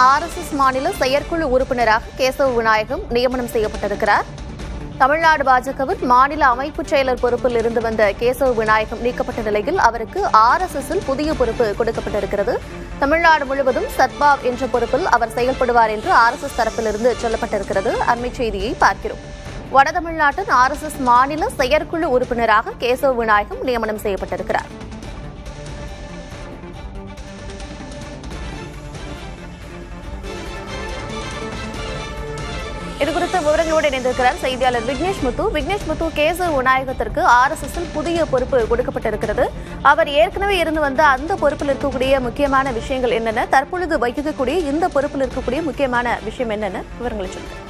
RSS மாநில செயற்குழு உறுப்பினராக கேசவ விநாயகம் நியமனம் செய்யப்பட்டிருக்கிறார். தமிழ்நாடு பாஜகவின் மாநில அமைப்புச் செயலர் பொறுப்பில் இருந்து வந்த கேசவ விநாயகம் நீக்கப்பட்ட நிலையில் அவருக்கு RSSல் புதிய பொறுப்பு கொடுக்கப்பட்டிருக்கிறது. தமிழ்நாடு முழுவதும் சத்பாவ் என்ற பொறுப்பில் அவர் செயல்படுவார் என்று RSS தரப்பிலிருந்து சொல்லப்பட்டிருக்கிறது. அண்மைச் செய்தியை பார்க்கிறோம். வட தமிழ்நாட்டின் RSS மாநில செயற்குழு உறுப்பினராக கேசவ விநாயகம் நியமனம் செய்யப்பட்டிருக்கிறார். இதுகுறித்த விவரங்களோடு இணைந்திருக்கிறார் செய்தியாளர் விக்னேஷ் முத்து. கேசவ விநாயகத்திற்கு RSSல் புதிய பொறுப்பு கொடுக்கப்பட்டிருக்கிறது. அவர் ஏற்கனவே இருந்து வந்த அந்த பொறுப்பில் இருக்கக்கூடிய முக்கியமான விஷயங்கள் என்னென்ன, தற்பொழுது வகிக்கக்கூடிய இந்த பொறுப்பில் இருக்கக்கூடிய முக்கியமான விஷயம் என்னென்ன, விவரங்களை சொல்லுங்கள்.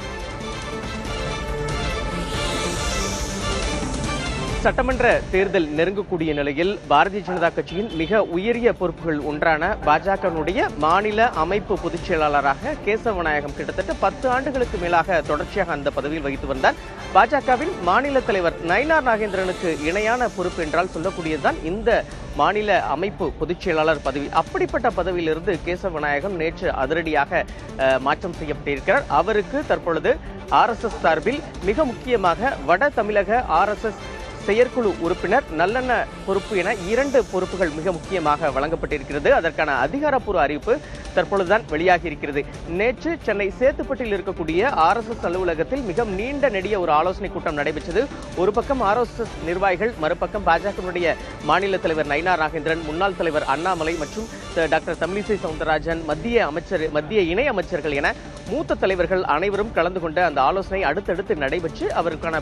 சட்டமன்ற தேர்தல் நெருங்கக்கூடிய நிலையில் பாரதிய ஜனதா கட்சியின் மிக உயரிய பொறுப்புகள் ஒன்றான பாஜகவினுடைய மாநில அமைப்பு பொதுச் செயலாளராக கேசவ விநாயகம் கிட்டத்தட்ட 10 ஆண்டுகளுக்கு மேலாக தொடர்ச்சியாக அந்த பதவியில் வகித்து வந்தார். பாஜகவின் மாநில தலைவர் நயினார் நாகேந்திரனுக்கு இணையான பொறுப்பு என்றால் சொல்லக்கூடியதுதான் இந்த மாநில அமைப்பு பொதுச் செயலாளர் பதவி. அப்படிப்பட்ட பதவியிலிருந்து கேசவ விநாயகம் நேற்று அதிரடியாக மாற்றம் செய்யப்பட்டிருக்கிறார். அவருக்கு தற்பொழுது RSS சார்பில் மிக முக்கியமாக வட தமிழக RSS செயற்குழு உறுப்பினர் நல்லெண்ண பொறுப்பு என 2 பொறுப்புகள் மிக முக்கியமாக வழங்கப்பட்டிருக்கிறது. அதற்கான அதிகாரப்பூர்வ அறிவிப்பு தற்பொழுதுதான் வெளியாகி இருக்கிறது. நேற்று சென்னை சேத்துப்பட்டில் இருக்கக்கூடிய RSS அலுவலகத்தில் மிக நீண்ட நெடிய ஒரு ஆலோசனை கூட்டம் நடைபெற்றது. ஒரு பக்கம் RSS நிர்வாகிகள், மறுபக்கம் பாஜகவினுடைய மாநில தலைவர் நயினார் நாகேந்திரன், முன்னாள் தலைவர் அண்ணாமலை மற்றும் டாக்டர் தமிழிசை சவுந்தரராஜன், மத்திய இணை அமைச்சர்கள் என மூத்த தலைவர்கள் அனைவரும் கலந்து கொண்ட அந்த ஆலோசனை அடுத்தடுத்து நடைபெற்று அவருக்கான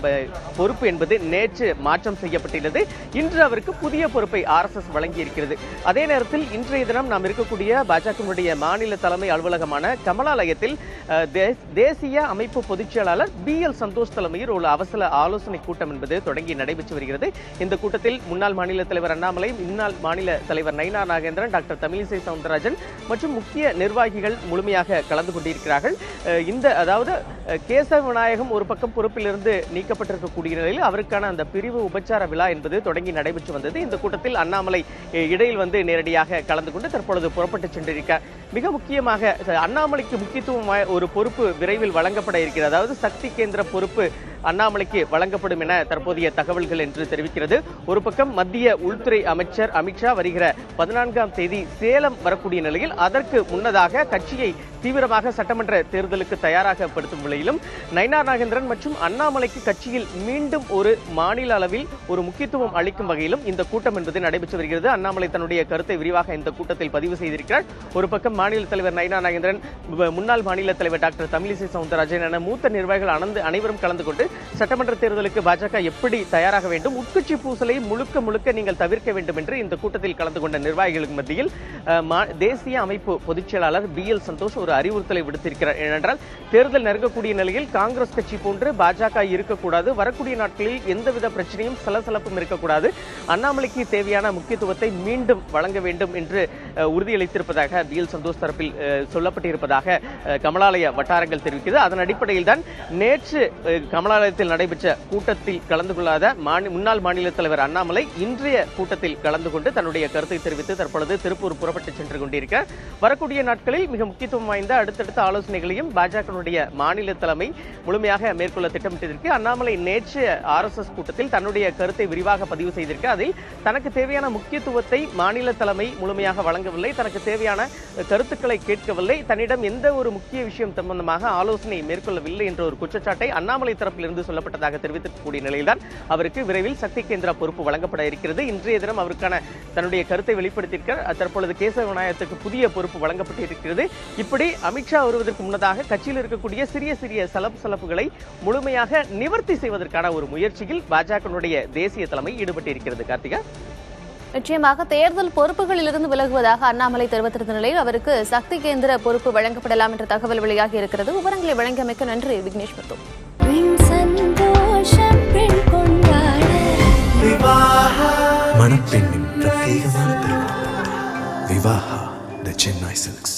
பொறுப்பு என்பது நேற்று மாற்றம் செய்யப்பட்டுள்ளது. இன்று அவருக்கு புதிய பொறுப்பை RSS வழங்கியிருக்கிறது. அதே நேரத்தில் இன்றைய தினம் நாம் இருக்கக்கூடிய பாஜகவினுடைய மாநில தலைமை அலுவலகமான கமலாலயத்தில் தேசிய அமைப்பு பொதுச் செயலாளர் BL சந்தோஷ் தலைமையில் ஒரு அவசர ஆலோசனை கூட்டம் என்பது தொடங்கி நடைபெற்று வருகிறது. இந்த கூட்டத்தில் முன்னாள் மாநில தலைவர் அண்ணாமலை, முன்னாள் மாநில தலைவர் நயினார் நாகேந்திரன், டாக்டர் தமிழிசை சவுந்தரராஜன் மற்றும் முக்கிய நிர்வாகிகள் முழுமையாக கலந்து கொண்டிருக்கிறார்கள். அதாவது கேசவ விநாயகம் ஒரு பக்கம் பொறுப்பிலிருந்து நீக்கப்பட்டிருக்கக்கூடிய நிலையில் அவருக்கான அந்த பிரிவு உபச்சார விழா என்பது தொடங்கி நடைபெற்று வந்தது. இந்த கூட்டத்தில் அண்ணாமலை இடையில் நேரடியாக கலந்து கொண்டு தற்பொழுது புறப்பட்டு சென்றிருக்கிறார். மிக முக்கியமாக அண்ணாமலைக்கு முக்கியத்துவம் ஒரு பொறுப்பு விரைவில் வழங்கப்பட இருக்கிறது. அதாவது சக்தி கேந்திர பொறுப்பு அண்ணாமலைக்கு வழங்கப்படும் என தற்போதைய தகவல்கள் என்று தெரிவிக்கிறது. ஒரு பக்கம் மத்திய உள்துறை அமைச்சர் அமித்ஷா வருகிற 14ஆம் தேதி சேலம் வரக்கூடிய நிலையில் அதற்கு முன்னதாக கட்சியை தீவிரமாக சட்டமன்ற தேர்தலுக்கு தயாராகப்படுத்தும் நிலையிலும் நயினார் நாகேந்திரன் மற்றும் அண்ணாமலைக்கு கட்சியில் மீண்டும் ஒரு மாநில அளவில் ஒரு முக்கியத்துவம் அளிக்கும் வகையிலும் இந்த கூட்டம் என்பது நடைபெற்று வருகிறது. அண்ணாமலை தன்னுடைய கருத்தை விரிவாக இந்த கூட்டத்தில் பதிவு செய்திருக்கிறார். ஒரு பக்கம் மாநில தலைவர் நயினார் நாகேந்திரன், முன்னாள் மாநில தலைவர் டாக்டர் தமிழிசை சவுந்தரராஜன் என மூத்த நிர்வாகிகள் அனைவரும் கலந்து கொண்டு சட்டமன்ற தேர்தலுக்கு பாஜக எப்படி தயாராக வேண்டும், உட்கட்சி பூசலை முழுக்க நீங்கள் தவிர்க்க வேண்டும் என்று இந்த கூட்டத்தில் கலந்து கொண்ட நிர்வாகிகளுக்கு மத்தியில் தேசிய அமைப்பு பொதுச் செயலாளர் BL சந்தோஷ் ஒரு அறிவுறுத்தலை விடுத்திருக்கிறார். ஏனென்றால் தேர்தல் நெருங்கக்கூடிய நிலையில் காங்கிரஸ் கட்சி போன்று பாஜக இருக்கக்கூடாது, வரக்கூடிய நாட்களில் எந்தவித பிரச்சனையும் சலசலப்பும் இருக்கக்கூடாது, அண்ணாமலைக்கு தேவையான முக்கியத்துவத்தை மீண்டும் வழங்க வேண்டும் என்று உறுதியளித்திருப்பதாக BL சந்தோஷ் தரப்பில் சொல்லப்பட்டிருப்பதாக கமலாலய வட்டாரங்கள் தெரிவிக்கிறது. அதன் அடிப்படையில் தான் நேற்று கமலாலயத்தில் நடைபெற்ற கூட்டத்தில் கலந்து கொள்ளாத முன்னாள் மாநில தலைவர் அண்ணாமலை இன்றைய கூட்டத்தில் கலந்து கொண்டு தன்னுடைய கருத்தை தெரிவித்து தற்பொழுது திருப்பூர் புறப்பட்டு சென்று கொண்டிருக்கிறார். வரக்கூடிய நாட்களில் மிக முக்கியத்துவம் வாய்ந்த அடுத்தடுத்த ஆலோசனைகளையும் பாஜகவினுடைய மாநில தலைமை முழுமையாக மேற்கொள்ள திட்டமிட்டிருக்கு. அண்ணாமலை நேற்று RSS கூட்டத்தில் தன்னுடைய கருத்தை விரிவாக பதிவு செய்திருக்க அதில் தனக்கு தேவையான முக்கியத்துவத்தை மாநில தலைமை முழுமையாக வழங்கவில்லை, தனக்கு தேவையான கருத்துக்களை கேட்கவில்லை, தன்னிடம் எந்த ஒரு முக்கிய விஷயம் சம்பந்தமாக ஆலோசனை மேற்கொள்ளவில்லை என்ற ஒரு குற்றச்சாட்டை அண்ணாமலை தரப்பிலிருந்து சொல்லப்பட்டதாக தெரிவிக்கக்கூடிய நிலையில்தான் அவருக்கு விரைவில் சக்தி கேந்திர பொறுப்பு வழங்கப்பட இருக்கிறது. இன்றைய தினம் அவருக்கான தன்னுடைய கருத்தை வெளிப்படுத்தியிருக்கிறார். தற்பொழுது கேசவ விநாயகத்துக்கு புதிய பொறுப்பு வழங்கப்பட்டிருக்கிறது. இப்படி அமித்ஷா வருவதற்கு முன்னதாக கட்சியில் இருக்கக்கூடிய சிறிய சலப்புகளை முழுமையாக நிவர்த்தி செய்வதற்கான ஒரு முயற்சியில் பாஜகவினுடைய தேசிய தலைமை ஈடுபட்டிருக்கிறது. கார்த்திகா, நிச்சயமாக தேர்தல் பொறுப்புகளில் இருந்து விலகுவதாக அண்ணாமலை தெரிவித்திருந்த நிலையில் அவருக்கு சக்தி கேந்திர பொறுப்பு வழங்கப்படலாம் என்ற தகவல் வெளியாகி இருக்கிறது. விவரங்களை வழங்கியமைக்கு நன்றி விக்னேஷ் முத்து. மணப்பெண்ணின் பிரத்யேகமான திருமணம் விவாஹா தி சென்னை சில்க்ஸ்.